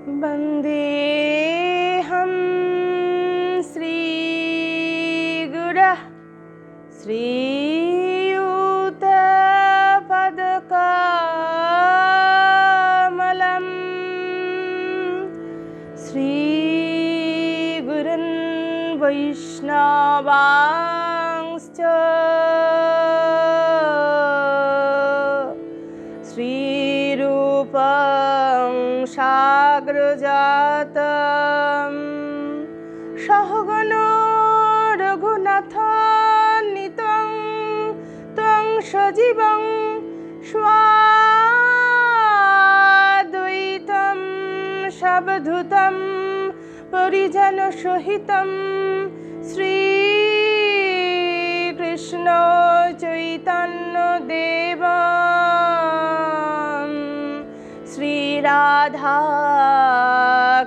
वन्देऽहं श्रीगुरः श्रीयुतपदकमलं श्रीगुरुन् वैष्णवांश्च श्रीरूपं साग्रजातं सहगणो रघुनाथान्वितं तं सजीवं स्वाद्वैतं सवधूतं परिजनसहितं श्रीकृष्ण चैतन्यदेवं श्रीराधा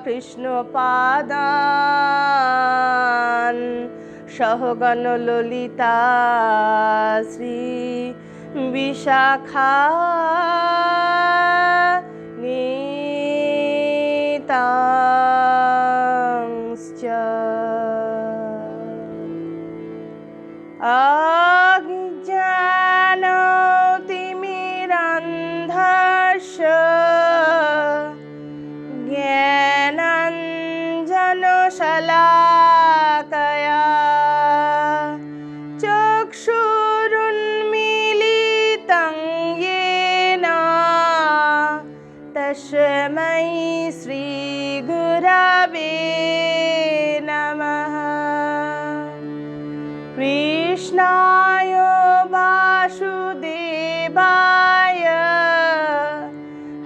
कृष्णपादान् सहगण ललिता श्री विशाखा नीतांश्च अज्ञानतिमिरान्धस्य ज्ञानाञ्जनशलाकया चक्षुरुन्मीलितं येन तस्मै श्रीगुरवे नमः। कृष्णाय वासुदेवाय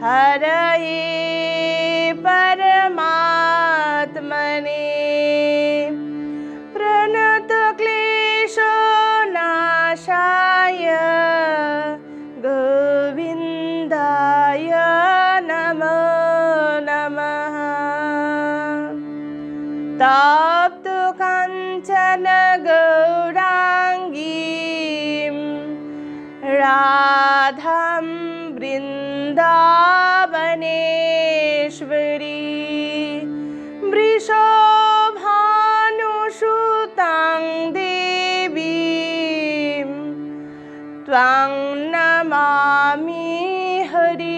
हरये परमात्मने प्रणतक्लेशनाशाय गोविन्दाय नमो नमः। तप्तकाञ्चन गौराङ्गीं राधां वृन्दावनेश्वरी वृषभानुसुतां देवीं त्वां नमामि हरिप्रियाम्।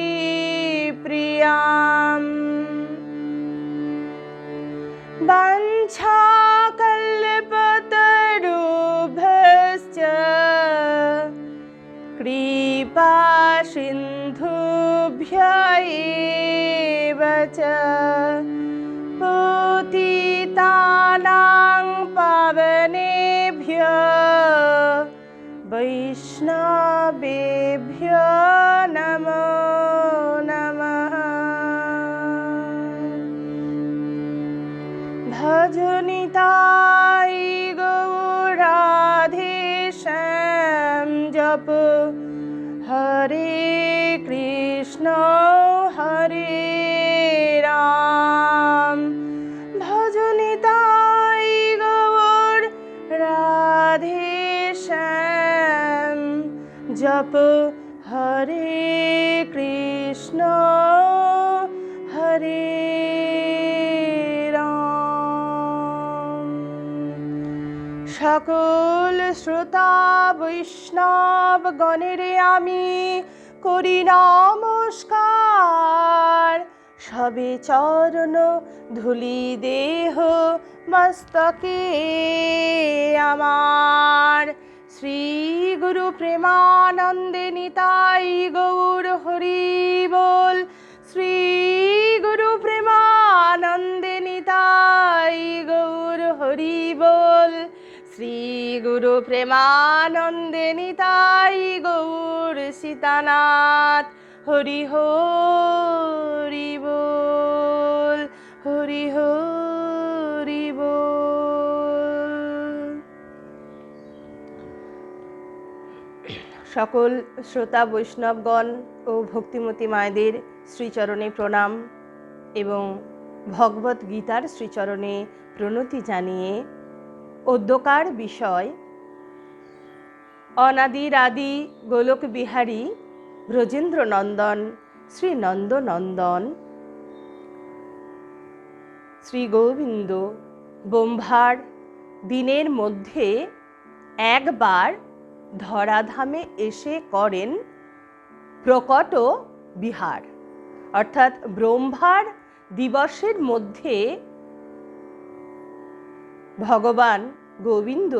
वाञ्छाकल्पतरुभ्यश्च कृपासिन्धुभ्य एव च पतितानां पावनेभ्यो वैष्णवेभ्यो नमो नमः। भजनिताय गौराधेशं जप हरे कृष्ण हरे राम। भजनिताय गौराधेशं जप हरे कृष्ण हरे সকল শ্রোতা বৈষ্ণব গণেরে আমি করি নমস্কার। সবে চরণ ধুলি দেহ মস্তকে আমার। শ্রী গুরু প্রেমানন্দে নিতাই গৌর হরি বল। শ্রী গুরু প্রেমানন্দে নিতাই গৌর হরি বল। শ্রী গুরু প্রেমানন্দে নিতাই গৌর সীতানাথ হরি হরি বল হরি হরি বল। সকল শ্রোতা বৈষ্ণবগণ ও ভক্তিমতী মায়েদের শ্রীচরণে প্রণাম এবং ভগবত গীতার শ্রীচরণে প্রণতি জানিয়ে অদ্যকার বিষয় অনাদির আদি গোলক বিহারী ব্রজেন্দ্র নন্দন শ্রী নন্দনন্দন শ্রী গোবিন্দ ব্রহ্মার দিনের মধ্যে একবার ধরাধামে এসে করেন প্রকট বিহার, অর্থাৎ ব্রহ্মার দিবসের মধ্যে ভগবান গোবিন্দ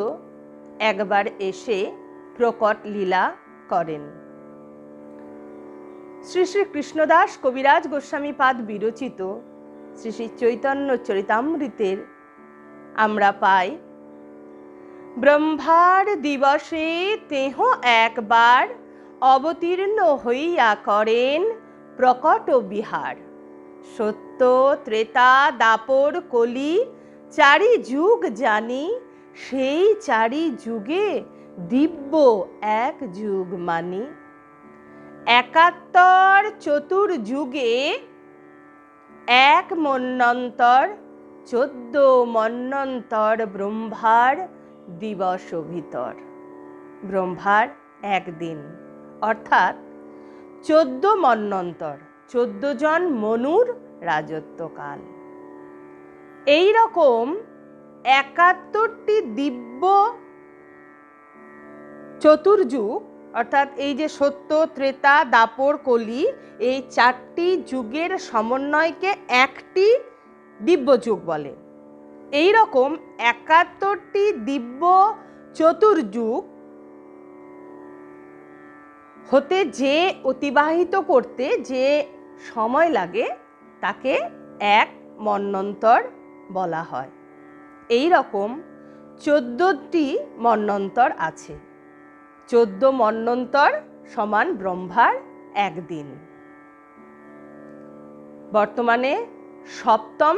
একবার এসে প্রকট লীলা করেন। শ্রী শ্রী কৃষ্ণদাস কবিরাজ গোস্বামী পাদ বিরচিত শ্রী শ্রী চৈতন্য চরিতামৃতের আমরা পাই, ব্রহ্মার দিবসে তেহ একবার অবতীর্ণ হইয়া করেন প্রকট বিহার। সত্য ত্রেতা দাপর কলি চারি যুগ জানি, সেই চারি যুগে দিব্য এক যুগ মানি। ৭১ চতুর্যুগে এক মন্বন্তর, ১৪ মন্বন্তর ব্রহ্মার দিবস ভিতর। ব্রহ্মার একদিন অর্থাৎ ১৪ মন্বন্তর, ১৪ জন মনুর রাজত্বকাল। এই রকম ৭১টি দিব্য চতুর্যুগ, অর্থাৎ এই যে সত্য ত্রেতা দাপর কলি, এই ৪টি যুগের সমন্বয়কে একটি দিব্য যুগ বলে। এই রকম ৭১টি দিব্য চতুর্যুগ হতে যে অতিবাহিত করতে যে সময় লাগে তাকে এক মন্বন্তর বলা হয়। এই রকম ১৪টি মন্বন্তর আছে। ১৪ মন্বন্তর সমান ব্রহ্মার একদিন। বর্তমানে সপ্তম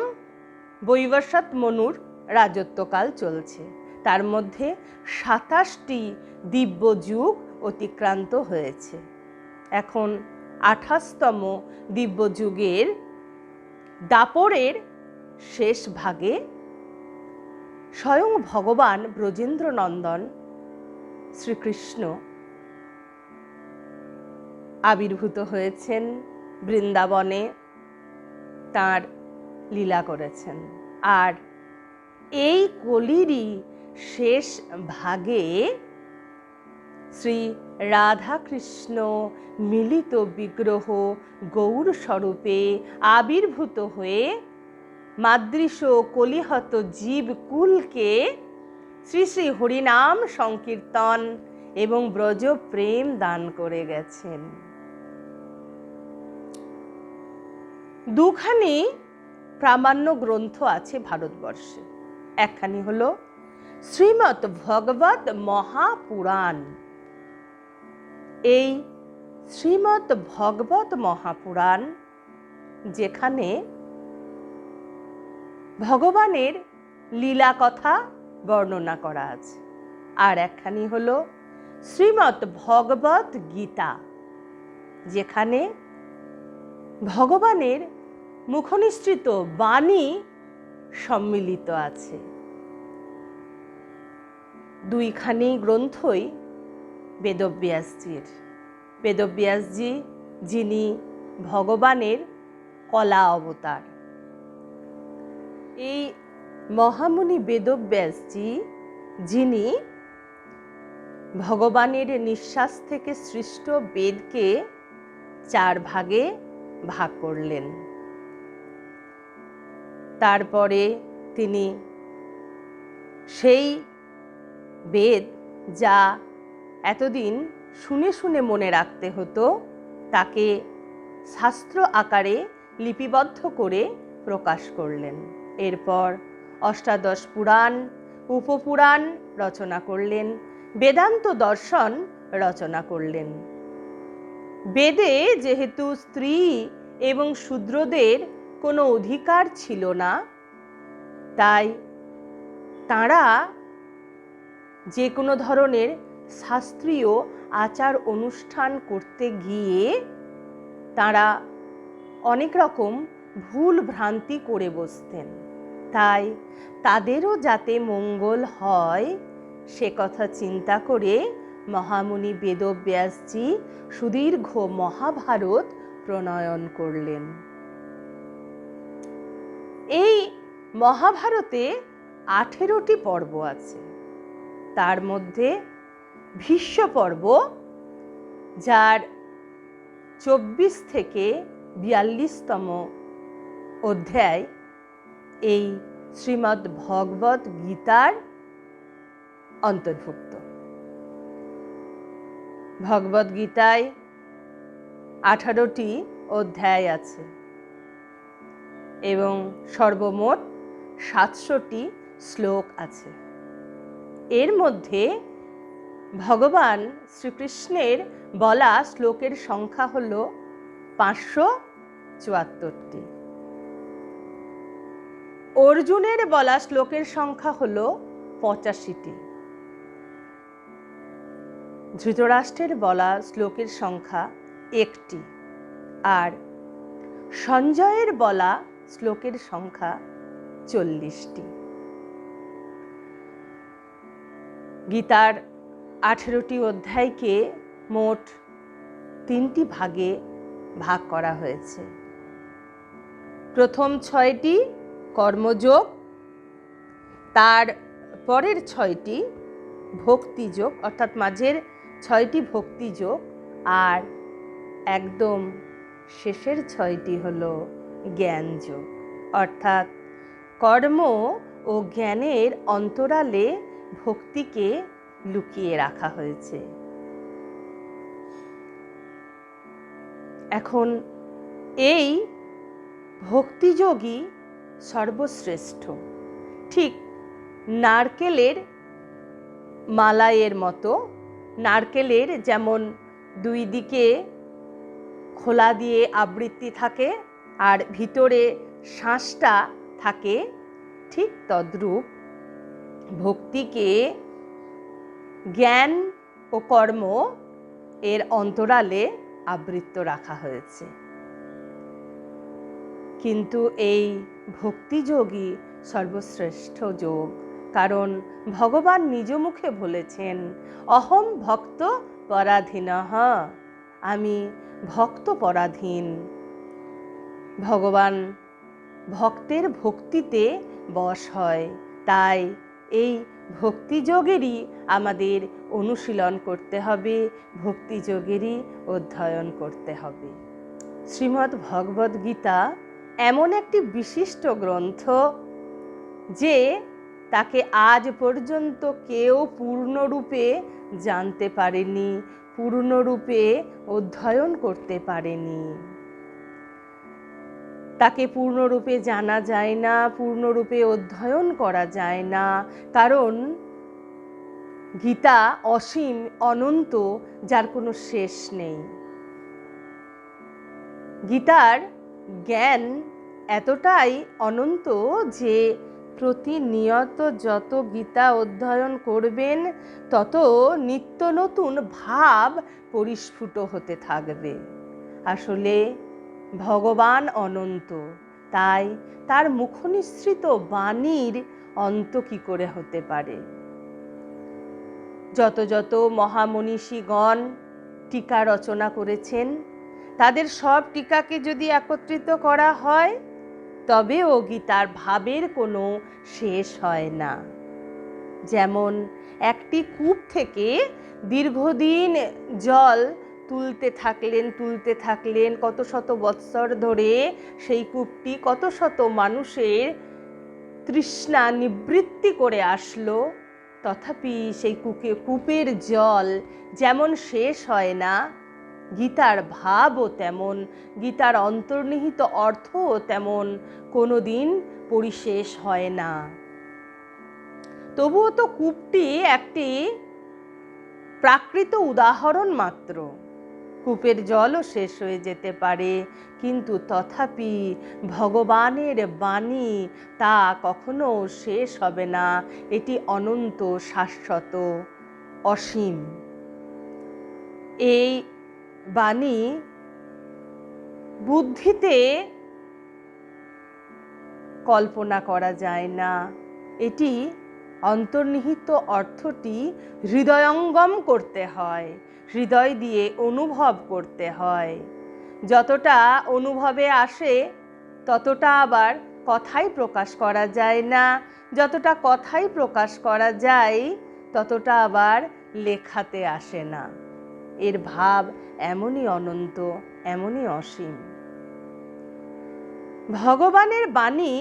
বৈবস্বত মনুর রাজত্বকাল চলছে। তার মধ্যে ২৭টি দিব্য যুগ অতিক্রান্ত হয়েছে। এখন ২৮তম দিব্য যুগের দাপরের শেষ ভাগে স্বয়ং ভগবান ব্রজেন্দ্র নন্দন শ্রীকৃষ্ণ আবির্ভূত হয়েছেন, বৃন্দাবনে তাঁর লীলা করেছেন। আর এই কলিরই শেষ ভাগে শ্রী রাধাকৃষ্ণ মিলিত বিগ্রহ গৌর স্বরূপে আবির্ভূত হয়ে মাদৃশ কলিহত জীবকুলকে শ্রী শ্রী হরিনাম সংকীর্তন এবং ব্রজ প্রেম দান করে গেছেন। দুখানি প্রামাণ্য গ্রন্থ আছে ভারতবর্ষে। একখানি হলো শ্রীমৎ ভগবত মহাপুরাণ। এই শ্রীমৎ ভগবত মহাপুরাণ, যেখানে ভগবানের লীলা কথা বর্ণনা করা আছে। আর একখানি হলো শ্রীমৎ ভগবত গীতা, যেখানে ভগবানের মুখনিসৃত বাণী সম্মিলিত আছে। দুইখানি গ্রন্থই বেদব্যাসজির। বেদব্যাসজি যিনি ভগবানের কলা অবতার। এই মহামুনি বেদব্যাসজি যিনি ভগবানের নিঃশ্বাস থেকে সৃষ্ট বেদকে 4 ভাগে ভাগ করলেন। তারপরে তিনি সেই বেদ যা এতদিন শুনে শুনে মনে রাখতে হতো, তাকে শাস্ত্র আকারে লিপিবদ্ধ করে প্রকাশ করলেন। এরপর অষ্টাদশ পুরাণ, উপপুরাণ রচনা করলেন, বেদান্ত দর্শন রচনা করলেন। বেদে যেহেতু স্ত্রী এবং শূদ্রদের কোনো অধিকার ছিল না, তাই তাঁরা যে কোনো ধরনের শাস্ত্রীয় আচার অনুষ্ঠান করতে গিয়ে তাঁরা অনেক রকম ভুল ভ্রান্তি করে বসতেন। তাই তাদেরও যাতে মঙ্গল হয় সে কথা চিন্তা করে মহামুনি বেদব্যাসজি সুদীর্ঘ মহাভারত প্রণয়ন করলেন। এই মহাভারতে 18টি পর্ব আছে। তার মধ্যে ভীষ্ম পর্ব, যার 24 থেকে 42তম অধ্যায় এই শ্রীমদ্ ভগবদ গীতার অন্তর্ভুক্ত। ভগবদ গীতায় 18টি অধ্যায় আছে এবং সর্বমোট 700টি শ্লোক আছে। এর মধ্যে ভগবান শ্রীকৃষ্ণের বলা শ্লোকের সংখ্যা হল 574টি। অর্জুনের বলা শ্লোকের সংখ্যা হল 85টি। ধৃতরাষ্ট্রের বলা শ্লোকের সংখ্যা 1টি। আর সঞ্জয়ের বলা শ্লোকের সংখ্যা 40টি। গীতার 18টি অধ্যায়কে মোট 3টি ভাগে ভাগ করা হয়েছে। প্রথম 6টি কর্মযোগ, তার পরের 6টি ভক্তিযোগ, অর্থাৎ মাঝের 6টি ভক্তিযোগ, আর একদম শেষের 6টি হলো জ্ঞানযোগ, অর্থাৎ কর্ম ও জ্ঞানের অন্তরালে ভক্তিকে লুকিয়ে রাখা হয়েছে। এখন এই ভক্তিযোগই সর্বশ্রেষ্ঠ। ঠিক নারকেলের মালাইয়ের মতো, নারকেলের যেমন দুই দিকে খোলা দিয়ে আবৃত্তি থাকে আর ভিতরে শাঁসটা থাকে, ঠিক তদ্রূপ ভক্তিকে জ্ঞান ও কর্ম এর অন্তরালে আবৃত্ত রাখা হয়েছে। কিন্তু এই ভক্তিযোগই সর্বশ্রেষ্ঠ যোগ, কারণ ভগবান নিজ মুখে বলেছেন, অহম ভক্ত পরাধীনঃ, আমি ভক্ত পরাধীন। ভগবান ভক্তের ভক্তিতে বশ হয়, তাই এই ভক্তিযোগেরই আমাদের অনুশীলন করতে হবে, ভক্তিযোগেরই অধ্যয়ন করতে হবে। শ্রীমদ্ ভগবদ গীতা এমন একটি বিশিষ্ট গ্রন্থ যে তাকে আজ পর্যন্ত কেউ পূর্ণরূপে জানতে পারেনি, পূর্ণরূপে অধ্যয়ন করতে পারেনি। তাকে পূর্ণরূপে জানা যায় না, পূর্ণরূপে অধ্যয়ন করা যায় না, কারণ গীতা অসীম, অনন্ত, যার কোনো শেষ নেই। গীতার জ্ঞান এতটাই অনন্ত যে প্রতিনিয়ত যত গীতা অধ্যয়ন করবেন তত নিত্য নতুন ভাব পরিস্ফুট হতে থাকবে। আসলে ভগবান অনন্ত, তাই তার মুখনিসৃত বাণীর অন্ত কি করে হতে পারে? যত যত মহামনীষীগণ টিকা রচনা করেছেন, তাদের সব টিকাকে যদি একত্রিত করা হয় তবেও গীতার ভাবের কোনো শেষ হয় না। যেমন একটি কূপ থেকে দীর্ঘদিন জল তুলতে থাকলেন, কত শত বৎসর ধরে সেই কূপটি কত শত মানুষের তৃষ্ণা নিবৃত্তি করে আসলো, তথাপি সেই কূপের জল যেমন শেষ হয় না, গীতার ভাবও তেমন, গীতার অন্তর্নিহিত অর্থও তেমন কোনোদিন পরিশেষ হয় না। তবুও তো কূপটি একটি প্রাকৃত উদাহরণ মাত্র। কূপের জলও শেষ হয়ে যেতে পারে, কিন্তু তথাপি ভগবানের বাণী তা কখনো শেষ হবে না। এটি অনন্ত, শাশ্বত, অসীম। এই বাণী বুদ্ধিতে কল্পনা করা যায় না। এটি অন্তর্নিহিত অর্থটি হৃদয়ঙ্গম করতে হয়, হৃদয় দিয়ে অনুভব করতে হয়। যতটা অনুভবে আসে ততটা আবার কথাই প্রকাশ করা যায় না, যতটা কথাই প্রকাশ করা যায় ততটা আবার লেখাতে আসে না। এর ভাব এমনই অনন্ত, এমনই অসীম। ভগবানের বাণী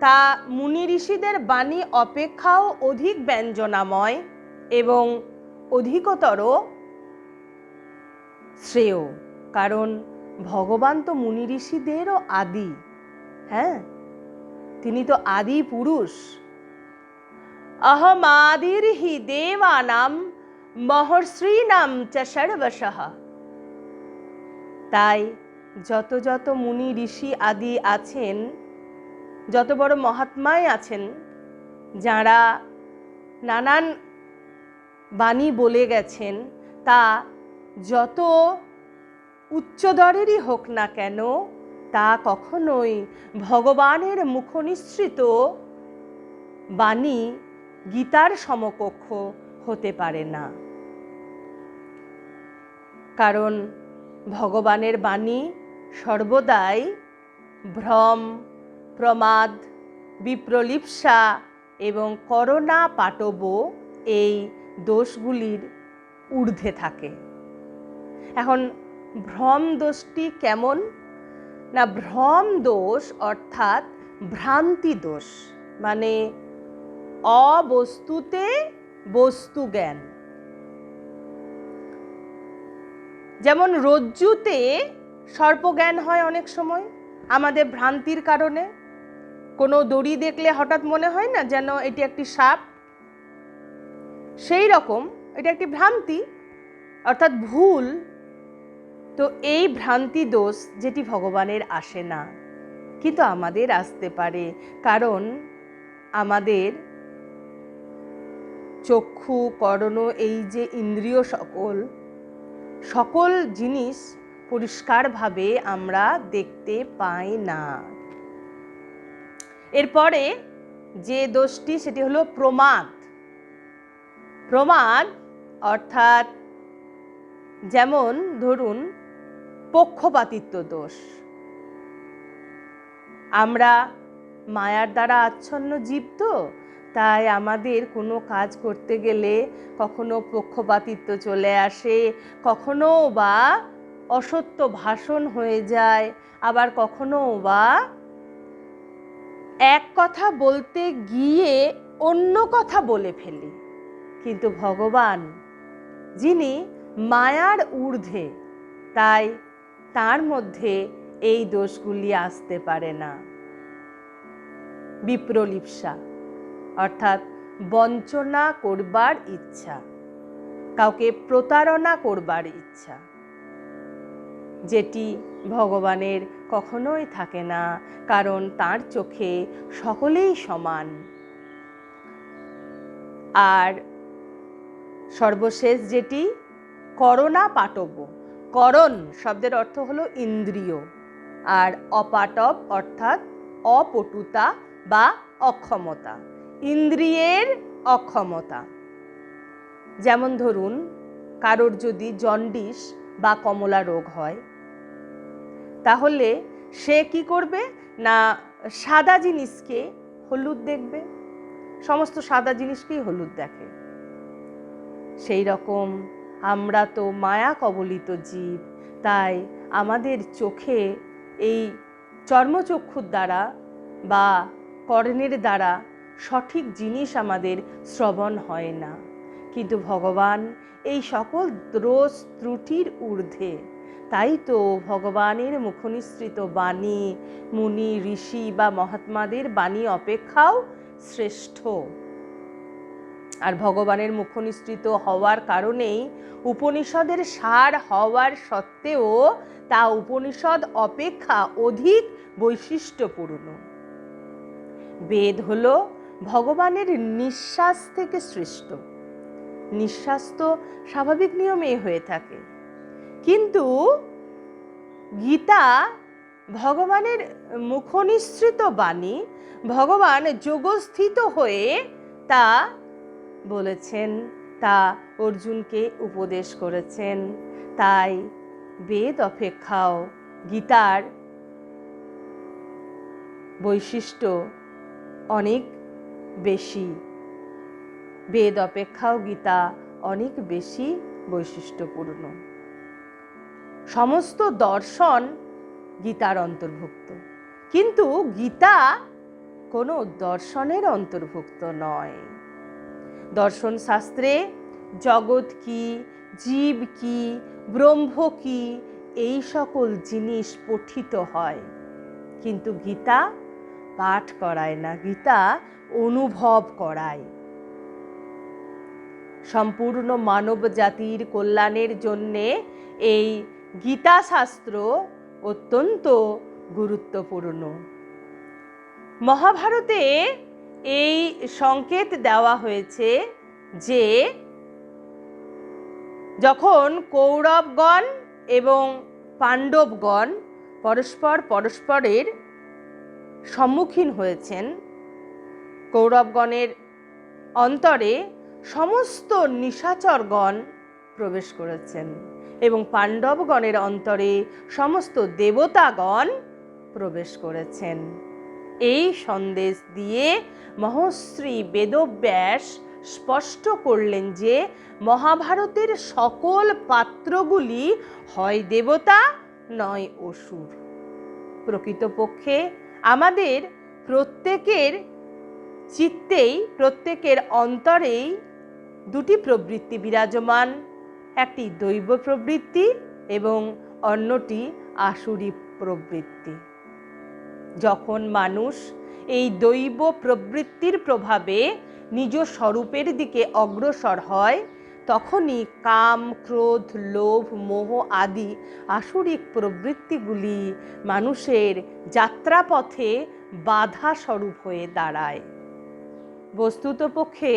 তা মুনি ঋষিদের বাণী অপেক্ষাও অধিক ব্যঞ্জনাময় এবং অধিকতর শ্রেয়। কারণ ভগবান তো মুনি ঋষিদেরও আদি, হ্যাঁ, তিনি তো আদি পুরুষ। অহমাদির হি দেবানাম মহর্ষীনাম চ সর্বশঃ। তাই যত যত মুনি ঋষি আদি আছেন, যত বড় মহাত্মাই আছেন, যারা নানান বাণী বলে গেছেন, তা যত উচ্চদরেরই হোক না কেন, তা কখনোই ভগবানের মুখনিসৃত বাণী গীতার সমকক্ষ হতে পারে না। কারণ ভগবানের বাণী সর্বদাই ভ্রম, প্রমাদ, বিপ্রলিপ্সা এবং করোনা পাটব এই দোষগুলির ঊর্ধ্বে থাকে। এখন ভ্রম দোষটি কেমন না, ভ্রম দোষ অর্থাৎ ভ্রান্তি দোষ, মানে অবস্তুতে বস্তু জ্ঞান। যেমন রজ্জুতে সর্পজ্ঞান হয় অনেক সময় আমাদের ভ্রান্তির কারণে। কোনো দড়ি দেখলে হঠাৎ মনে হয় না যেন এটি একটি সাপ, সেই রকম এটা একটি ভ্রান্তি অর্থাৎ ভুল। তো এই ভ্রান্তি দোষ যেটি ভগবানের আসে না, কিন্তু আমাদের আসতে পারে। কারণ আমাদের চক্ষু, কর্ণ, এই যে ইন্দ্রিয় সকল জিনিস পরিষ্কারভাবে আমরা দেখতে পাই না। এরপরে যে দোষটি সেটি হলো প্রমাদ। প্রমাদ অর্থাৎ যেমন ধরুন পক্ষপাতিত্ব দোষ। আমরা মায়ার দ্বারা আচ্ছন্ন জীব, তো তাই আমাদের কোনো কাজ করতে গেলে কখনো পক্ষপাতিত্ব চলে আসে, কখনো বা অসত্য ভাষণ হয়ে যায়, আবার কখনো বা এক কথা বলতে গিয়ে অন্য কথা বলে ফেলি। কিন্তু ভগবান যিনি মায়ার ঊর্ধ্বে, তাই তার মধ্যে এই দোষগুলি আসতে পারে না। বিপ্রলিপ্সা অর্থাৎ বঞ্চনা করবার ইচ্ছা, কাউকে প্রতারণা করবার ইচ্ছা, যেটি ভগবানের কখনোই থাকে না, কারণ তার চোখে সকলেই সমান। আর সর্বশেষ যেটি করোনা পাটব। করণ শব্দের অর্থ হলো ইন্দ্রিয়, আর অপাটব অর্থাৎ অপটুতা বা অক্ষমতা, ইন্দ্রিয়ের অক্ষমতা। যেমন ধরুন কারোর যদি জন্ডিস বা কমলা রোগ হয়, তাহলে সে কি করবে না, সাদা জিনিসকে হলুদ দেখবে, সমস্ত সাদা জিনিসকেই হলুদ দেখে। সেই রকম আমরা তো মায়া কবলিত জীব, তাই আমাদের চোখে এই চর্মচক্ষুর দ্বারা বা কর্ণের দ্বারা সঠিক জিনিস আমাদের শ্রবণ হয় না। কিন্তু ভগবান এই সকল দোষ ত্রুটির ঊর্ধ্বে, তাই তো ভগবানের মুখনিসৃত বাণী মুনি ঋষি বা মহাত্মাদের বাণী অপেক্ষাও শ্রেষ্ঠ। আর ভগবানের মুখনিসৃত হওয়ার কারণেই উপনিষদের সার হওয়ার সত্ত্বেও তা উপনিষদ অপেক্ষা অধিক বৈশিষ্ট্যপূর্ণ। বেদ হলো ভগবানের নিঃশ্বাস থেকে সৃষ্ট। নিঃশ্বাস তো স্বাভাবিক নিয়মেই হয়ে থাকে, কিন্তু গীতা ভগবানের মুখনিসৃত বাণী, ভগবান যোগস্থিত হয়ে তা বলেছেন, তা অর্জুনকে উপদেশ করেছেন। তাই বেদ অপেক্ষাও গীতার বৈশিষ্ট্য অনেক বেশি। বেদ অপেক্ষাও গীতা অনেক বেশি বৈশিষ্ট্যপূর্ণ। সমস্ত দর্শন গীতার অন্তর্ভুক্ত, কিন্তু গীতা কোনো দর্শনের অন্তর্ভুক্ত নয়। দর্শন শাস্ত্রে জগৎ কি, জীব কি, ব্রহ্ম কি, এই সকল জিনিস পঠিত হয়, কিন্তু গীতা পাঠ করায় না, গীতা অনুভব করায়। সম্পূর্ণ মানব জাতির কল্যাণের জন্যে এই গীতা শাস্ত্র অত্যন্ত গুরুত্বপূর্ণ। মহাভারতে এই সংকেত দেওয়া হয়েছে যে যখন কৌরবগণ এবং পাণ্ডবগণ পরস্পরের সম্মুখীন হয়েছেন, কৌরবগণের অন্তরে সমস্ত নিশাচরগণ প্রবেশ করেছেন এবং পাণ্ডবগণের অন্তরে সমস্ত দেবতাগণ প্রবেশ করেছেন। এই সন্দেশ দিয়ে মহর্ষি বেদব্যাস স্পষ্ট করলেন যে মহাভারতের সকল পাত্রগুলি হয় দেবতা নয় অসুর। প্রকৃতপক্ষে আমাদের প্রত্যেকের চিত্তেই, প্রত্যেকের অন্তরেই দুটি প্রবৃত্তি বিরাজমান, একটি দৈব প্রবৃত্তি এবং অন্যটি আসুরি প্রবৃত্তি। যখন মানুষ এই দৈব প্রবৃত্তির প্রভাবে নিজ স্বরূপের দিকে অগ্রসর হয়, তখনই কাম, ক্রোধ, লোভ, মোহ আদি আসুরিক প্রবৃত্তিগুলি মানুষের যাত্রাপথে বাধা স্বরূপ হয়ে দাঁড়ায়। বস্তুতপক্ষে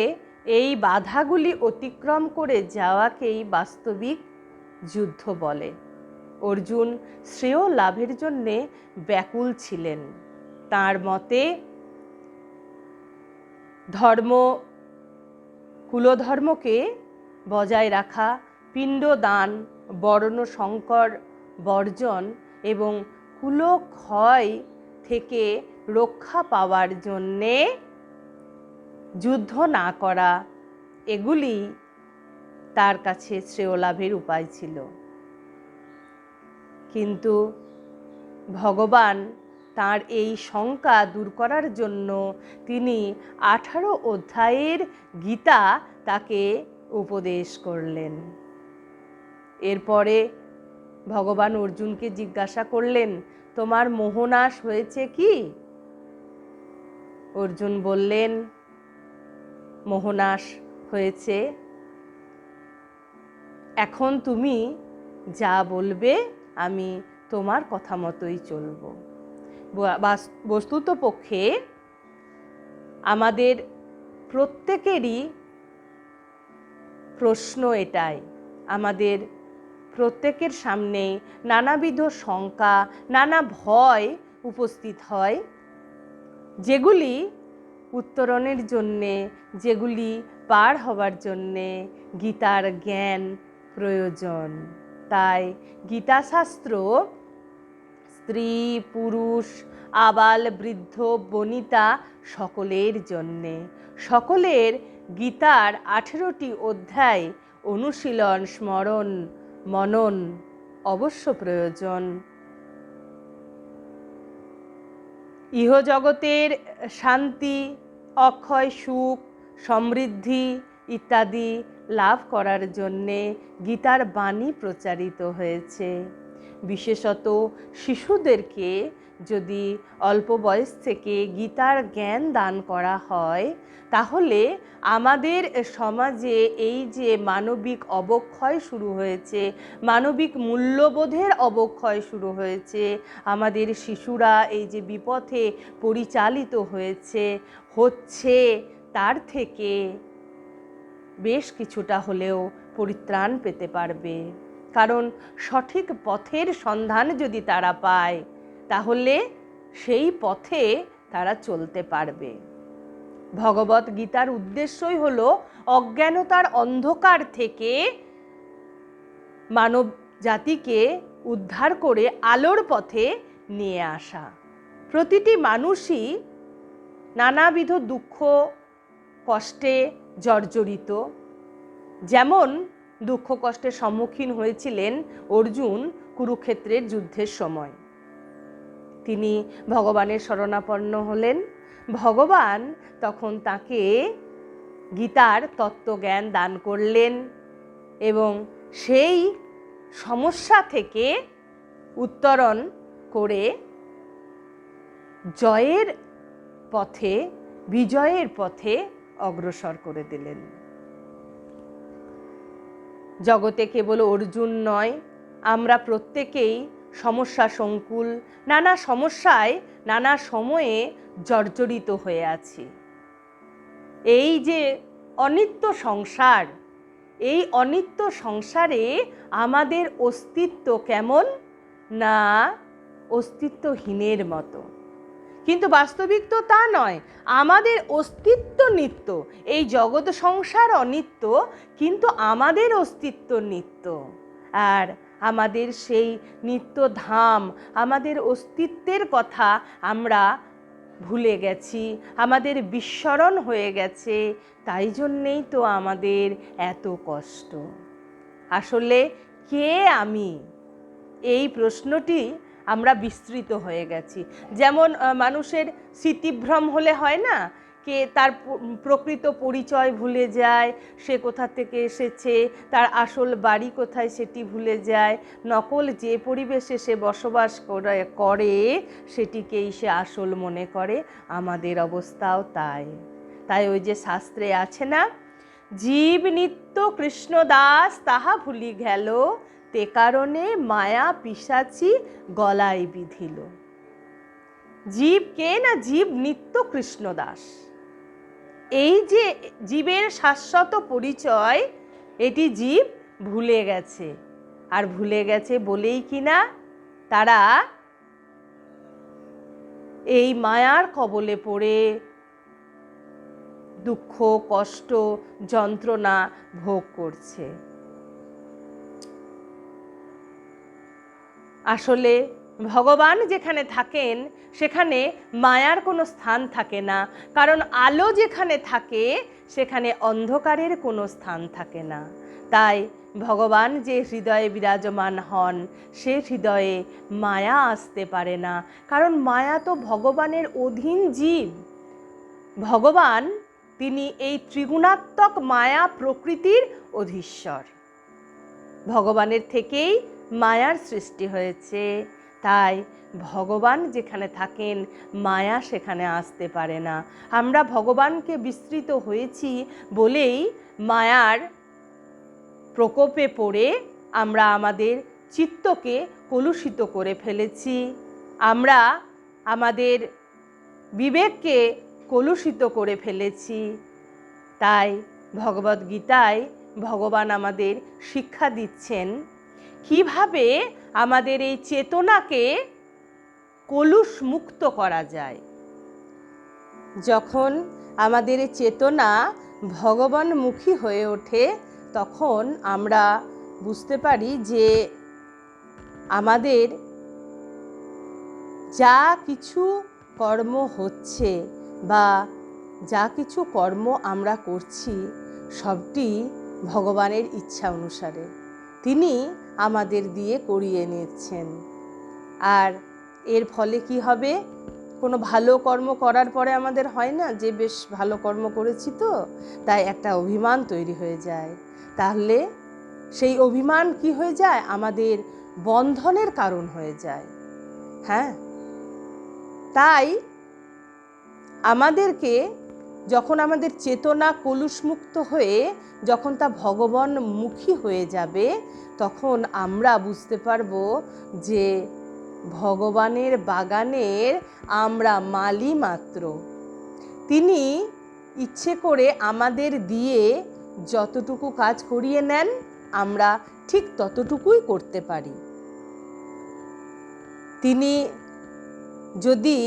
এই বাধাগুলি অতিক্রম করে যাওয়াকেই বাস্তবিক যুদ্ধ বলে। অর্জুন শ্রেয় লাভের জন্যে ব্যাকুল ছিলেন। তাঁর মতে কুলধর্মকে বজায় রাখা, পিণ্ডদান, বর্ণ সংকর বর্জন এবং কুলক্ষয় থেকে রক্ষা পাওয়ার জন্যে যুদ্ধ না করা, এগুলি তার কাছে শ্রেয় লাভের উপায় ছিল। কিন্তু ভগবান তার এই শঙ্কা দূর করার জন্য তিনি 18 অধ্যায়ের গীতা তাকে উপদেশ করলেন। এরপরে ভগবান অর্জুনকে জিজ্ঞাসা করলেন, তোমার মোহনাশ হয়েছে কি? অর্জুন বললেন, মোহনাশ হয়েছে। এখন তুমি যা বলবে আমি তোমার কথা মতোই চলব। বস্তুতপক্ষে আমাদের প্রত্যেকেরই প্রশ্ন এটাই, আমাদের প্রত্যেকের সামনে নানাবিধ শঙ্কা, নানা ভয় উপস্থিত হয়, যেগুলি উত্তরণের জন্যে, যেগুলি পার হবার জন্যে গীতার জ্ঞান প্রয়োজন। তাই গীতাশাস্ত্র স্ত্রী, পুরুষ, আবাল, বৃদ্ধ, বনিতা সকলের জন্যে, সকলের গীতার 18টি অধ্যায় অনুশীলন, স্মরণ, মনন অবশ্য প্রয়োজন। ইহজগতের শান্তি, অক্ষয় সুখ, সমৃদ্ধি ইত্যাদি লাভ করার জন্যে গীতার বাণী প্রচারিত হয়েছে। বিশেষত শিশুদেরকে যদি অল্প বয়স থেকে গীতার জ্ঞান দান করা হয়, তাহলে আমাদের সমাজে এই যে মানবিক অবক্ষয় শুরু হয়েছে, মানবিক মূল্যবোধের অবক্ষয় শুরু হয়েছে, আমাদের শিশুরা এই যে বিপথে পরিচালিত হচ্ছে, তার থেকে বেশ কিছুটা হলেও পরিত্রাণ পেতে পারবে। কারণ সঠিক পথের সন্ধান যদি তারা পায়, তাহলে সেই পথে তারা চলতে পারবে। ভগবত গীতার উদ্দেশ্যই হলো অজ্ঞানতার অন্ধকার থেকে মানব জাতিকে উদ্ধার করে আলোর পথে নিয়ে আসা। প্রতিটি মানুষই নানাবিধ দুঃখ কষ্টে জর্জরিত। যেমন দুঃখ কষ্টের সম্মুখীন হয়েছিলেন অর্জুন কুরুক্ষেত্রের যুদ্ধের সময়। তিনি ভগবানের শরণাপন্ন হলেন। ভগবান তখন তাকে গীতার তত্ত্বজ্ঞান দান করলেন এবং সেই সমস্যা থেকে উত্তরণ করে জয়ের পথে, বিজয়ের পথে অগ্রসর করে দিলেন। জগতে কেবল অর্জুন নয়, আমরা প্রত্যেকেই সমস্যা সংকুল, নানা সমস্যায় নানা সময়ে জর্জরিত হয়ে আছি। এই যে অনিত্য সংসার, এই অনিত্য সংসারে আমাদের অস্তিত্ব কেমন না অস্তিত্বহীনের মতো। কিন্তু বাস্তবিক তো তা নয়, আমাদের অস্তিত্ব নিত্য। এই জগৎ সংসার অনিত্য, কিন্তু আমাদের অস্তিত্ব নিত্য। আর আমাদের সেই নিত্য ধাম, আমাদের অস্তিত্বের কথা আমরা ভুলে গেছি, আমাদের বিস্মরণ হয়ে গেছে। তাই জন্যেই তো আমাদের এত কষ্ট। আসলে কে আমি, এই প্রশ্নটি আমরা বিস্তৃত হয়ে গেছি। যেমন মানুষের স্মৃতিভ্রম হলে হয় না, কে তার প্রকৃত পরিচয় ভুলে যায়, সে কোথা থেকে এসেছে, তার আসল বাড়ি কোথায় সেটি ভুলে যায়, নকল যে পরিবেশে সে বসবাস করে সেটিকেই সে আসল মনে করে। আমাদের অবস্থাও তাই। তাই ওই যে শাস্ত্রে আছে না, জীব নিত্য কৃষ্ণদাস তাহা ভুলি গেল, তে কারণে মায়া পিশাচি গলায় বিধিল। জীব কে না, জীব নিত্য কৃষ্ণদাস। এই যে জীবের শাশ্বত পরিচয়, এটি জীব ভুলে গেছে। আর ভুলে গেছে বলেই কিনা তারা এই মায়ার কবলে পড়ে দুঃখ কষ্ট যন্ত্রণা ভোগ করছে। আসলে ভগবান যেখানে থাকেন সেখানে মায়ার কোনো স্থান থাকে না, কারণ আলো যেখানে থাকে সেখানে অন্ধকারের কোনো স্থান থাকে না। তাই ভগবান যে হৃদয়ে বিরাজমান হন, সে হৃদয়ে মায়া আসতে পারে না, কারণ মায়া তো ভগবানের অধীন জীব। ভগবান তিনি এই ত্রিগুণাত্মক মায়া প্রকৃতির অধীশ্বর। ভগবানের থেকেই মায়ার সৃষ্টি হয়েছে। তাই ভগবান যেখানে থাকেন মায়া সেখানে আসতে পারে না। আমরা ভগবানকে বিস্মৃত হয়েছি বলেই মায়ার প্রকোপে পড়ে আমরা আমাদের চিত্তকে কলুষিত করে ফেলেছি। আমরা আমাদের বিবেককে কলুষিত করে ফেলেছি। তাই ভগবদ্গীতায় ভগবান আমাদের শিক্ষা দিচ্ছেন কিভাবে আমাদের এই চেতনাকে কলুষ মুক্ত করা যায়। যখন আমাদের চেতনা ভগবানমুখী হয়ে ওঠে তখন আমরা বুঝতে পারি যে আমাদের যা কিছু কর্ম হচ্ছে বা যা কিছু কর্ম আমরা করছি সবটি ভগবানের ইচ্ছা অনুসারে তিনি আমাদের দিয়ে করিয়ে নিচ্ছেন। আর এর ফলে কি হবে, কোনো ভালো কর্ম করার পরে আমাদের হয় না যে বেশ ভালো কর্ম করেছি তো, তাই একটা অভিমান তৈরি হয়ে যায়। তাহলে সেই অভিমান কি হয়ে যায়, আমাদের বন্ধনের কারণ হয়ে যায়। হ্যাঁ, তাই আমাদেরকে যখন আমাদের চেতনা কলুষমুক্ত হয়ে যখন তা ভগবানমুখী হয়ে যাবে তখন আমরা বুঝতে পারবো যে ভগবানের বাগানের আমরা মালি মাত্র। তিনি ইচ্ছে করে আমাদের দিয়ে যতটুকু কাজ করিয়ে নেন আমরা ঠিক ততটুকুই করতে পারি। তিনি যদি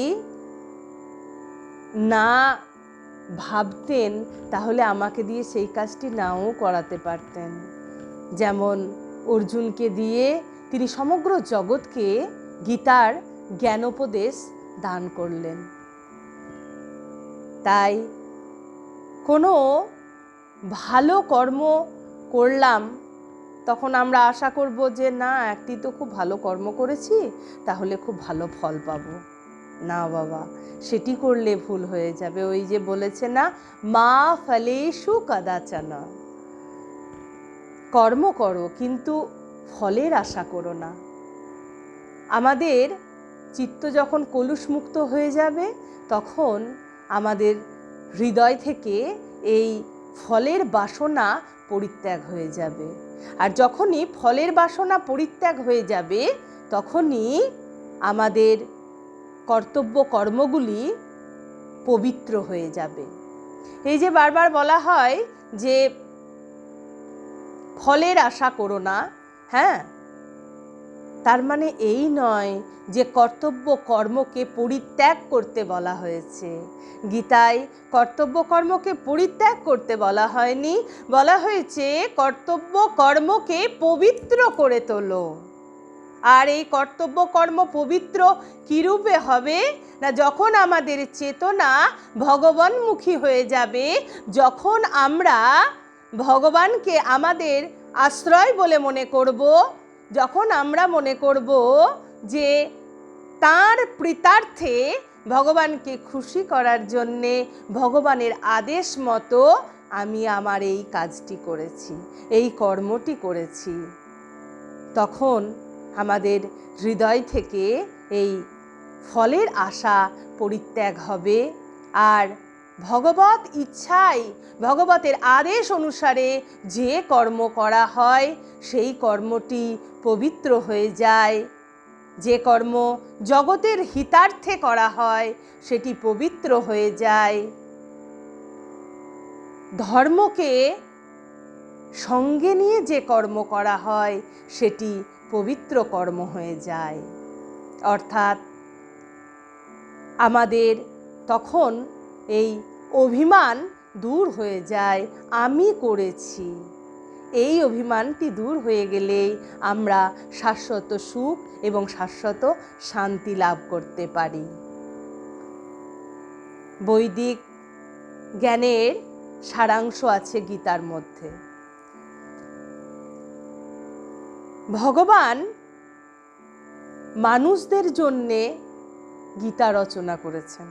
না ভাবতেন তাহলে আমাকে দিয়ে সেই কাজটি নাও করাতে পারতেন। যেমন অর্জুনকে দিয়ে তিনি সমগ্র জগৎকে গীতার জ্ঞানোপদেশ দান করলেন। তাই কোনো ভালো কর্ম করলাম, তখন আমরা আশা করব যে না, একটি তো খুব ভালো কর্ম করেছি, তাহলে খুব ভালো ফল পাবো। না বাবা, সেটি করলে ভুল হয়ে যাবে। ওই যে বলেছে না, মা ফলেষু কদাচনা, কর্ম করো কিন্তু ফলের আশা করো না। আমাদের চিত্ত যখন কলুষমুক্ত হয়ে যাবে, তখন আমাদের হৃদয় থেকে এই ফলের বাসনা পরিত্যাগ হয়ে যাবে। আর যখনই ফলের বাসনা পরিত্যাগ হয়ে যাবে, তখনই আমাদের কর্তব্য কর্মগুলি পবিত্র হয়ে যাবে। এই যে বারবার বলা হয় যে ফলের আশা করো না, হ্যাঁ, তার মানে এই নয় যে কর্তব্য কর্মকে পরিত্যাগ করতে বলা হয়েছে। গীতায় কর্তব্য কর্মকে পরিত্যাগ করতে বলা হয়নি, বলা হয়েছে কর্তব্য কর্মকে পবিত্র করে তোলো। আর এই কর্তব্য কর্ম পবিত্র কিরূপে হবে না, যখন আমাদের চেতনা ভগবানমুখী হয়ে যাবে, যখন আমরা ভগবানকে আমাদের আশ্রয় বলে মনে করব, যখন আমরা মনে করব যে তাঁর প্রীতার্থে ভগবানকে খুশি করার জন্যে ভগবানের আদেশ মতো আমি আমার এই কাজটি করেছি, এই কর্মটি করেছি, তখন আমাদের হৃদয় থেকে এই ফলের আশা পরিত্যাগ হবে। আর ভগবত ইচ্ছায়, ভগবতের আদেশ অনুসারে যে কর্ম করা হয়, সেই কর্মটি পবিত্র হয়ে যায়। যে কর্ম জগতের হিতার্থে করা হয়, সেটি পবিত্র হয়ে যায়। ধর্মকে সঙ্গে নিয়ে যে কর্ম করা হয়, সেটি পবিত্র কর্ম হয়ে যায়। অর্থাৎ আমাদের তখন এই অভিমান দূর হয়ে যায়, আমি করেছি। এই অভিমানটি দূর হয়ে গেলেই আমরা শাশ্বত সুখ এবং শাশ্বত শান্তি লাভ করতে পারি। বৈদিক জ্ঞানের সারাংশ আছে গীতার মধ্যে। ভগবান মানুষদের জন্যে গীতা রচনা করেছেন,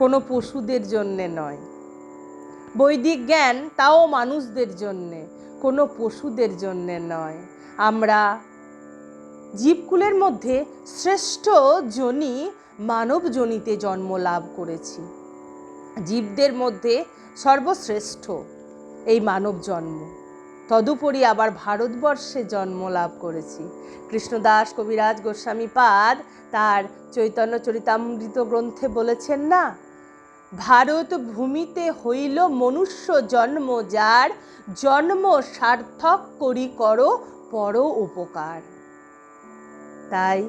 কোনো পশুদের জন্যে নয়। বৈদিক জ্ঞান তাও মানুষদের জন্যে, কোনো পশুদের জন্যে নয়। আমরা জীবকুলের মধ্যে শ্রেষ্ঠ জনি মানব জনিতে জন্ম লাভ করেছি। জীবদের মধ্যে সর্বশ্রেষ্ঠ এই মানব জন্ম। তদুপরি আবার ভারতবর্ষে জন্ম লাভ করেছি। কৃষ্ণদাস কবিরাজ গোস্বামী পাদ তার চৈতন্য চরিতামৃত গ্রন্থে বলেছেন না, ভারত ভূমিতে হইল মনুষ্য জন্ম, যার জন্ম সার্থক করি করো পর উপকার। তাই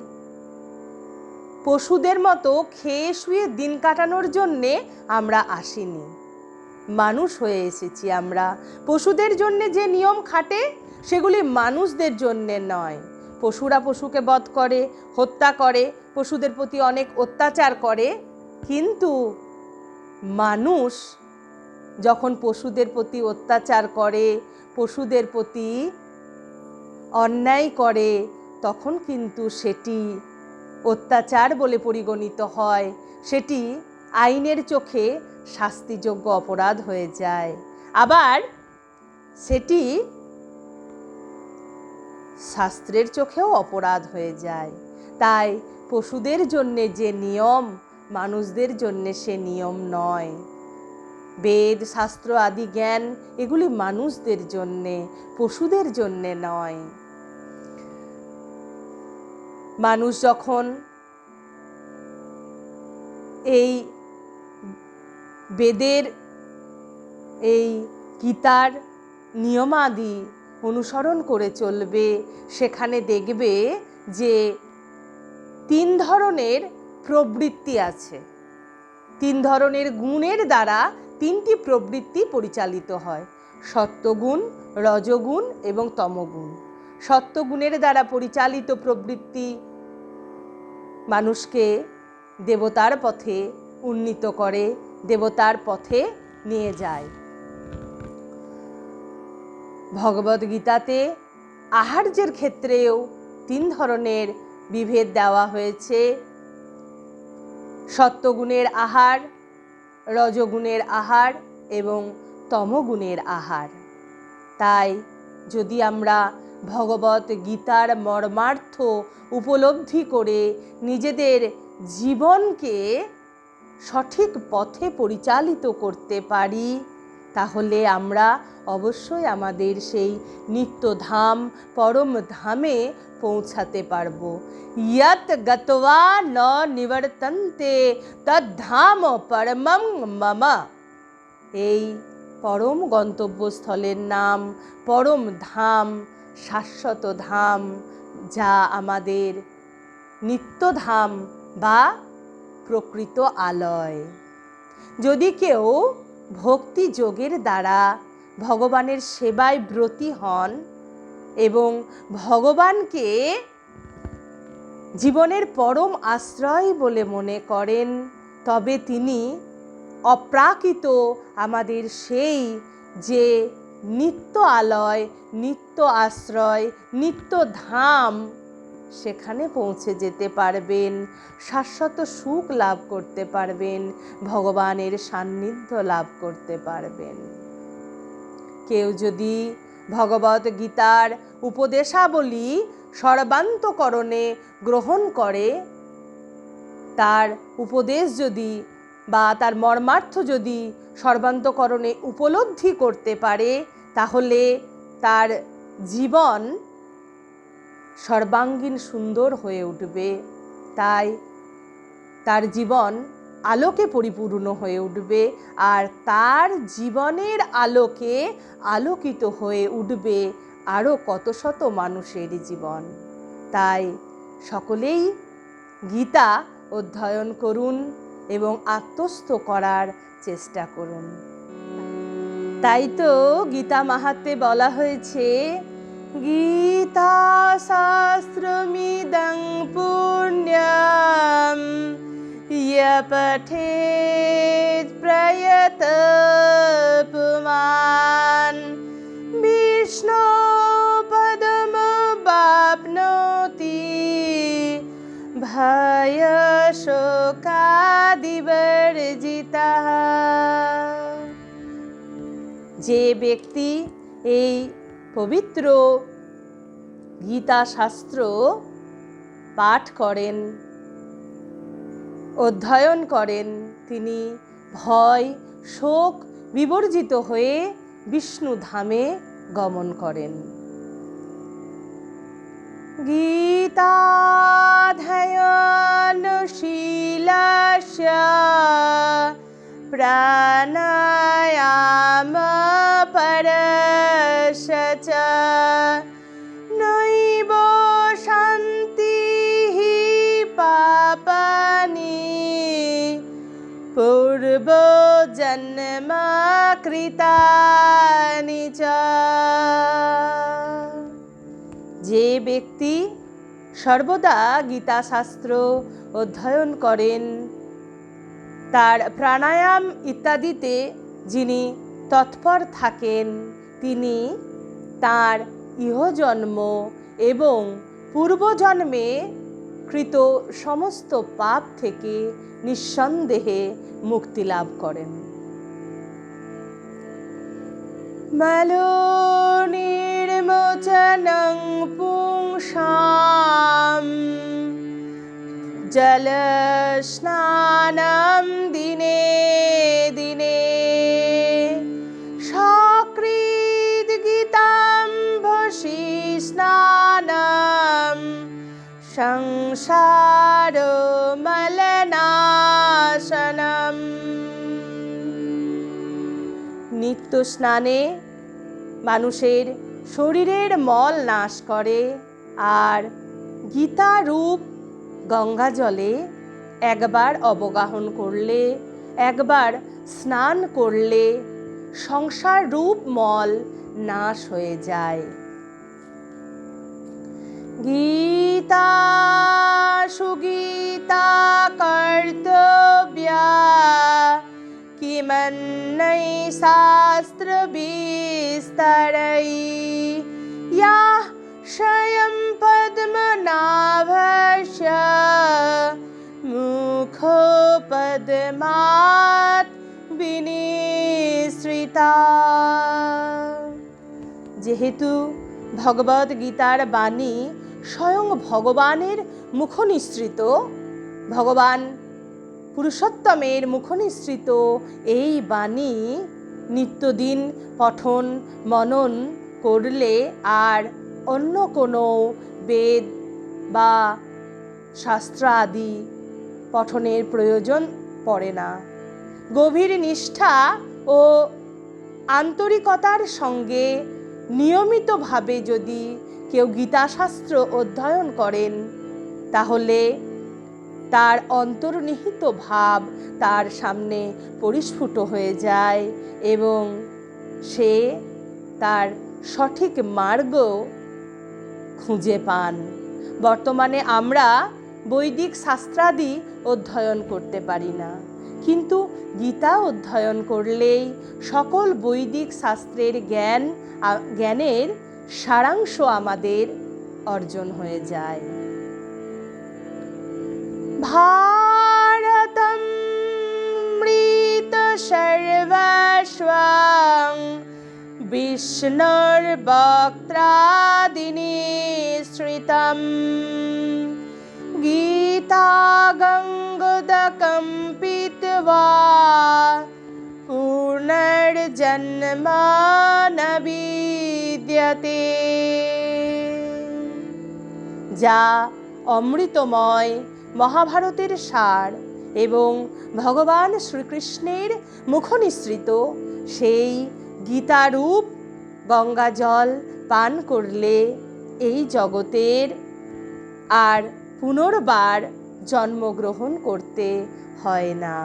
পশুদের মতো খেয়ে শুয়ে দিন কাটানোর জন্যে আমরা আসিনি, মানুষ হয়ে এসেছি আমরা। পশুদের জন্যে যে নিয়ম খাটে, সেগুলি মানুষদের জন্যে নয়। পশুরা পশুকে বধ করে, হত্যা করে, পশুদের প্রতি অনেক অত্যাচার করে, কিন্তু মানুষ যখন পশুদের প্রতি অত্যাচার করে, পশুদের প্রতি অন্যায় করে, তখন কিন্তু সেটি অত্যাচার বলে পরিগণিত হয়, সেটি আইনের চোখে শাস্তিযোগ্য অপরাধ হয়ে যায়। আবার সেটি শাস্ত্রের চোখেও অপরাধ হয়ে যায়। তাই পশুদের জন্যে যে নিয়ম, মানুষদের জন্যে সে নিয়ম নয়। বেদ শাস্ত্র আদি জ্ঞান এগুলি মানুষদের জন্যে, পশুদের জন্যে নয়। মানুষ যখন এই বেদের এই গীতার নিয়মাদি অনুসরণ করে চলবে, সেখানে দেখবে যে 3 ধরনের প্রবৃত্তি আছে। 3 ধরনের গুণের দ্বারা 3টি প্রবৃত্তি পরিচালিত হয়, সত্ত্বগুণ, রজগুণ এবং তমগুণ। সত্ত্বগুণের দ্বারা পরিচালিত প্রবৃত্তি মানুষকে দেবতার পথে উন্নীত করে, দেবতার পথে নিয়ে যায়। ভগবদ্গীতাতে আহার্যের ক্ষেত্রেও 3 ধরনের বিভেদ দেওয়া হয়েছে: সত্ত্বগুণের আহার, রজগুণের আহার এবং তমগুণের আহার। তাই যদি আমরা ভগবত গীতার মর্মার্থ উপলব্ধি করে নিজেদের জীবনকে সঠিক পথে পরিচালিত করতে পারি, তাহলে আমরা অবশ্যই আমাদের সেই নিত্যধাম পরম ধামে পৌঁছাতে পারব। ইয়ৎ গত্বা ন নিবর্তন্তে তদ্ধাম পরমং মম। এই পরম গন্তব্যস্থলের নাম পরম ধাম, শাশ্বত ধাম, যা আমাদের নিত্যধাম বা প্রকৃত আলয়। যদি কেউ ভক্তি যোগের দ্বারা ভগবানের সেবায় ব্রতী হন এবং ভগবানকে জীবনের পরম আশ্রয় বলে মনে করেন, তবে তিনি অপ্রাকৃত আমাদের সেই যে নিত্য আলয়, নিত্য আশ্রয়, নিত্য ধাম, সেখানে পৌঁছে যেতে পারবেন, শাশ্বত সুখ লাভ করতে পারবেন, ভগবানের সান্নিধ্য লাভ করতে পারবেন। কেউ যদি ভগবত গীতার উপদেশাবলী সর্বান্তকরণে গ্রহণ করে, তার উপদেশ যদি বা তার মর্মার্থ যদি সর্বান্তকরণে উপলব্ধি করতে পারে, তাহলে তার জীবন সর্বাঙ্গীন সুন্দর হয়ে উঠবে। তাই তার জীবন আলোকে পরিপূর্ণ হয়ে উঠবে, আর তার জীবনের আলোকে আলোকিত হয়ে উঠবে আরও কত শত মানুষের জীবন। তাই সকলেই গীতা অধ্যয়ন করুন এবং আত্মস্থ করার চেষ্টা করুন। তাই তো গীতা মাহাত্ম্যে বলা হয়েছে, গীতা শাস্ত্রমিদং পুণ্যম ইয় পঠেৎ প্রয়ত পুমান বিষ্ণু পদম বাপ্নোতি ভয় শোকাদিবর্জিতঃ। যে ব্যক্তি এই পবিত্র গীতা শাস্ত্র পাঠ করেন, অধ্যয়ন করেন, তিনি ভয় শোক বিবর্জিত হয়ে বিষ্ণু ধামে গমন করেন। গীতাধ্যয়নশীলস্য প্রাণায়ামপরস্য চ নৈব শান্তিঃ পাপানি পূর্বজন্মকৃতানি চ। যে ব্যক্তি সর্বদা গীতা শাস্ত্র অধ্যয়ন করেন, তার প্রাণায়াম ইত্যাদিতে যিনি তৎপর থাকেন, তিনি তার ইহজন্ম এবং পূর্বজন্মে কৃত সমস্ত পাপ থেকে নিঃসন্দেহে মুক্তি লাভ করেন। মলোনির্মোচনং পুংসাম জলস্নানম দিনে দিনে সকৃৎ গীতাম্ভসি স্নানম সংসার মলনাশনম। নিত্য স্নানে মানুষের শরীরের মল নাশ করে, আর গীতা রূপ গঙ্গা জলে একবার অবগাহন করলে, একবার স্নান করলে সংসার রূপ মল নাশ হয়ে যায়। গীতা সুগীত गीता कर्तव्या किमन्यै शास्त्रविस्तरै या स्वयं पद्मनाभस्य मुखोपद्मात् বিনিসৃতা। যেহেতু ভগবদ গীতার বাণী স্বয়ং ভগবানের মুখনিসৃত, ভগবান পুরুষোত্তমের মুখনিসৃত, এই বাণী নিত্যদিন পঠন মনন করলে আর অন্য কোনো বেদ বা শাস্ত্র আদি পঠনের প্রয়োজন পড়ে না। গভীর নিষ্ঠা ও আন্তরিকতার সঙ্গে নিয়মিতভাবে যদি কেউ গীতাশাস্ত্র অধ্যয়ন করেন, তাহলে তার অন্তর্নিহিত ভাব তার সামনে পরিস্ফুট হয়ে যায় এবং সে তার সঠিক মার্গ খুঁজে পান। বর্তমানে আমরা বৈদিক শাস্ত্রাদি অধ্যয়ন করতে পারি না, কিন্তু গীতা অধ্যয়ন করলেই সকল বৈদিক শাস্ত্রের জ্ঞানের সারাংশ আমাদের অর্জন হয়ে যায়। ভারতম মৃত সর্বস্বং বিষ্ণুর বক্ত্রাদিনিসৃতম গীতা গঙ্গোদকম পিত্বা পুনর্জন্ম ন বিদ্যতে। যা অমৃতময় মহাভারতের সার এবং ভগবান শ্রীকৃষ্ণের মুখনিসৃত সেই গীতারূপ গঙ্গা জল পান করলে এই জগতের আর পুনর্বার জন্মগ্রহণ করতে হয় না।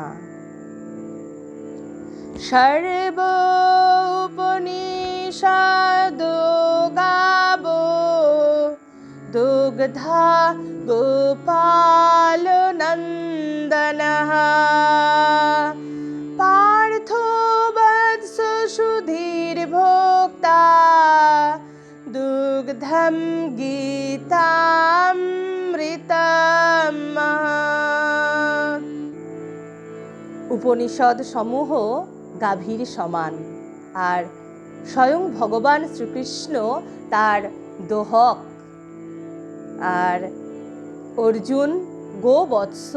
সর্ব উপনিষদো গাবো দুগ্ধা গোপাল নন্দনঃ পার্থো বৎস সুধীর ভোক্তা দুগ্ধম গীতামৃতম। উপনিষদ সমূহ গাভীর সমান, আর স্বয়ং ভগবান শ্রীকৃষ্ণ তার দোহক, আর অর্জুন গোবৎস,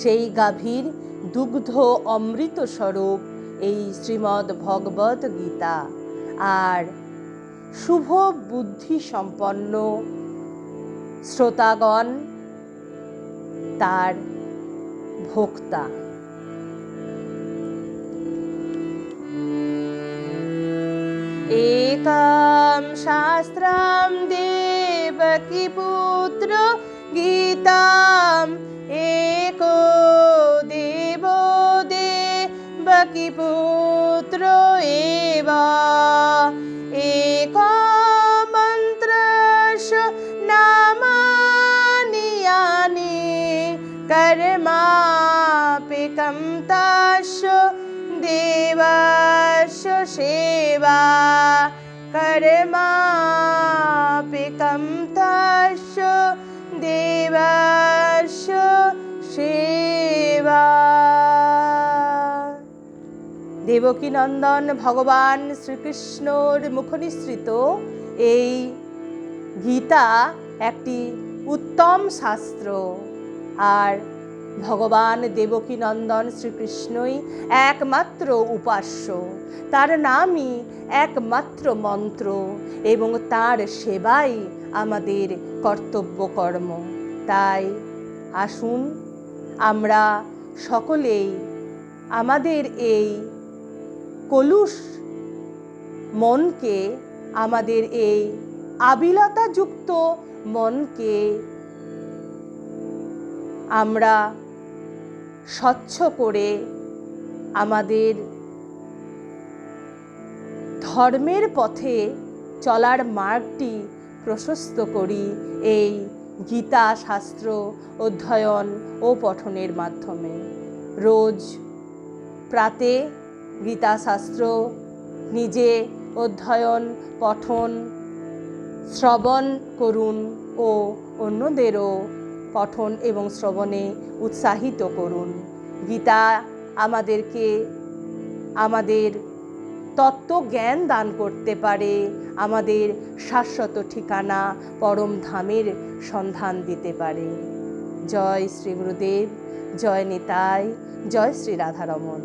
সেই গাভীর দুগ্ধ অমৃত স্বরূপ এই শ্রীমদ্ ভগবদ গীতা। আর শুভ বুদ্ধি সম্পন্ন শ্রোতাগণ তার ভোক্তা। एकं शास्त्रं देवकी पुत्र गीताम् एको देवो देवकी पुत्रो एव एको मन्त्रस्य नामानि यानि कर्माप्येकं तस्य देवस्य सेवा कर्माप्येकं तस्य देवस्य सेवा। দেবকী নন্দন ভগবান শ্রীকৃষ্ণর মুখনিসৃত এই গীতা একটি উত্তম শাস্ত্র, আর ভগবান দেবকী নন্দন শ্রীকৃষ্ণই একমাত্র উপাস্য, তার নামই একমাত্র মন্ত্র এবং তার সেবাই আমাদের কর্তব্য কর্ম। তাই আসুন আমরা সকলেই আমাদের এই কলুষ মনকে, আমাদের এই আবিলতাযুক্ত মনকে আমরা স্বচ্ছ করে আমাদের ধর্মের পথে চলার মার্গটি প্রশস্ত করি এই গীতা শাস্ত্র অধ্যয়ন ও পঠনের মাধ্যমে। রোজ প্রাতে গীতা শাস্ত্র নিজে অধ্যয়ন পঠন শ্রবণ করুন ও অন্যদেরও পঠন এবং শ্রবণে উৎসাহিত করুন। গীতা আমাদেরকে আমাদের তত্ত্বজ্ঞান দান করতে পারে, আমাদের শাশ্বত ঠিকানা পরম ধামের সন্ধান দিতে পারে। জয় শ্রী গুরুদেব, জয় নিতাই, জয় শ্রী রাধারমণ।